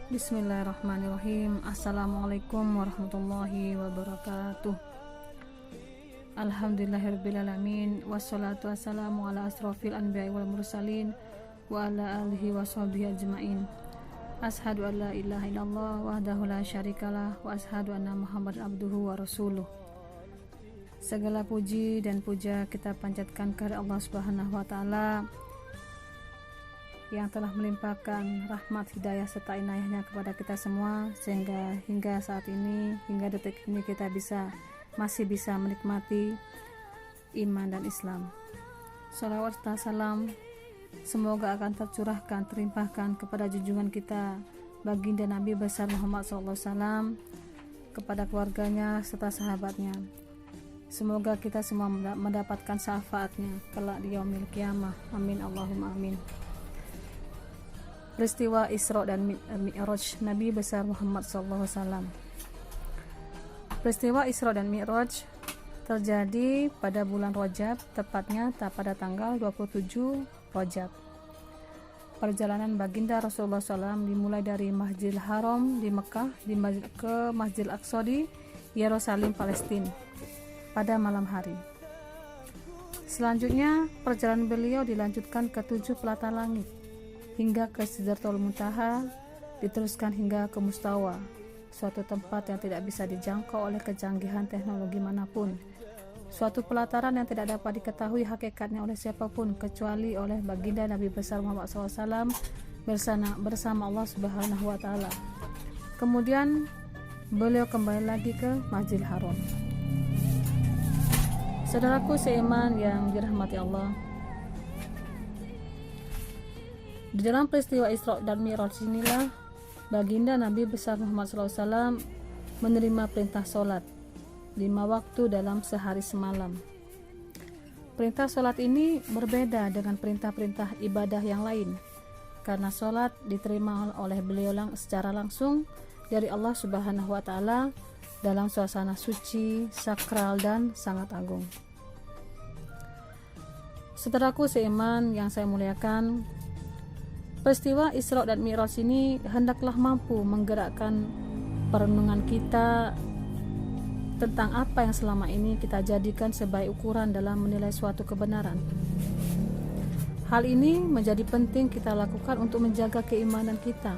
Bismillahirrahmanirrahim. Assalamualaikum warahmatullahi wabarakatuh. Alhamdulillahirrabbilalamin. Wassalatu wassalamu ala asrofil anbiya'i wal mursalin wa ala alihi wa sahbihi ajma'in. Ashadu an la ilaha illallah wahdahu la syarikalah wa ashadu anna Muhammad abduhu wa rasuluh. Segala puji dan puja kita panjatkan kepada Allah Subhanahu wa ta'ala yang telah melimpahkan rahmat, hidayah serta inayahnya kepada kita semua, sehingga hingga saat ini, hingga detik ini kita masih bisa menikmati iman dan Islam. Salawat dan salam semoga akan tercurahkan, terlimpahkan kepada junjungan kita baginda Nabi besar Muhammad SAW, kepada keluarganya serta sahabatnya. Semoga kita semua mendapatkan syafaatnya kelak di yaumil qiyamah. Amin Allahumma amin. Peristiwa Isra dan Mi'raj Nabi besar Muhammad SAW. Peristiwa Isra dan Mi'raj terjadi pada bulan Rajab, tepatnya pada tanggal 27 Rajab. Perjalanan baginda Rasulullah SAW dimulai dari Masjidil Haram di Mekah ke Masjidil Aqsa di Yerusalem, Palestina pada malam hari. Selanjutnya perjalanan beliau dilanjutkan ke 7 pelata langit hingga ke Sidratul Muntaha, diteruskan hingga ke Mustawa, suatu tempat yang tidak bisa dijangkau oleh kecanggihan teknologi manapun, suatu pelataran yang tidak dapat diketahui hakikatnya oleh siapapun kecuali oleh baginda Nabi besar Muhammad SAW bersama Allah Subhanahu wa ta'ala. Kemudian beliau kembali lagi ke Masjidil Haram. Saudaraku seiman yang dirahmati Allah, di dalam peristiwa Isra dan Mi'raj inilah baginda Nabi besar Muhammad SAW menerima perintah sholat 5 waktu dalam sehari semalam. Perintah sholat ini berbeda dengan perintah-perintah ibadah yang lain, karena sholat diterima oleh beliau secara langsung dari Allah Subhanahu wa ta'ala dalam suasana suci, sakral, dan sangat agung. Saudaraku seiman yang saya muliakan, peristiwa Isra dan Mi'raj ini hendaklah mampu menggerakkan perenungan kita tentang apa yang selama ini kita jadikan sebagai ukuran dalam menilai suatu kebenaran. Hal ini menjadi penting kita lakukan untuk menjaga keimanan kita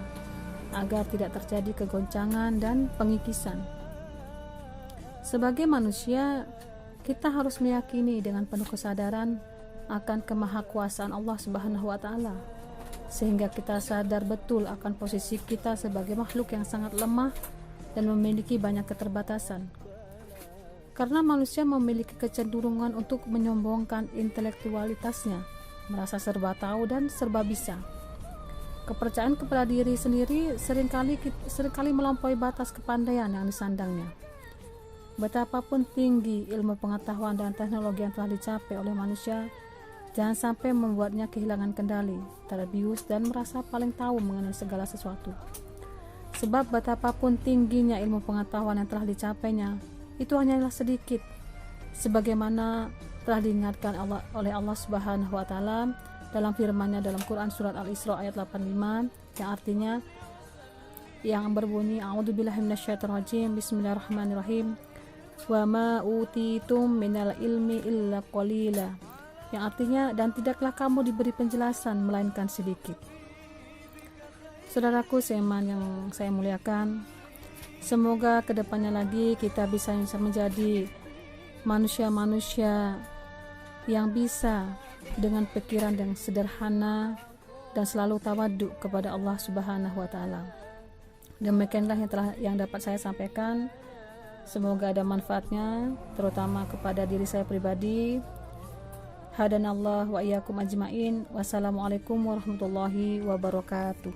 agar tidak terjadi kegoncangan dan pengikisan. Sebagai manusia, kita harus meyakini dengan penuh kesadaran akan kemahakuasaan Allah Subhanahu wa ta'ala, sehingga kita sadar betul akan posisi kita sebagai makhluk yang sangat lemah dan memiliki banyak keterbatasan. Karena manusia memiliki kecenderungan untuk menyombongkan intelektualitasnya, merasa serba tahu dan serba bisa. Kepercayaan kepada diri sendiri seringkali melampaui batas kepandaian yang disandangnya. Betapapun tinggi ilmu pengetahuan dan teknologi yang telah dicapai oleh manusia, jangan sampai membuatnya kehilangan kendali, terbius, dan merasa paling tahu mengenai segala sesuatu. Sebab betapapun tingginya ilmu pengetahuan yang telah dicapainya, itu hanyalah sedikit, sebagaimana telah diingatkan oleh Allah Subhanahu wa ta'ala dalam firman-Nya dalam Quran surat Al-Isra ayat 85, yang artinya, yang berbunyi, A'udzubillahi minasyaitonirrajim, Bismillahirrahmanirrahim, wa ma utitum minal ilmi illa qalila, yang artinya, dan tidaklah kamu diberi penjelasan melainkan sedikit. Saudaraku seiman yang saya muliakan, semoga kedepannya lagi kita bisa menjadi manusia-manusia yang bisa dengan pikiran yang sederhana dan selalu tawaduk kepada Allah Subhanahu wa ta'ala. Demikianlah yang dapat saya sampaikan. Semoga ada manfaatnya, terutama kepada diri saya pribadi. Hadanallah wa iyyakum ajmain. Wassalamualaikum warahmatullahi wabarakatuh.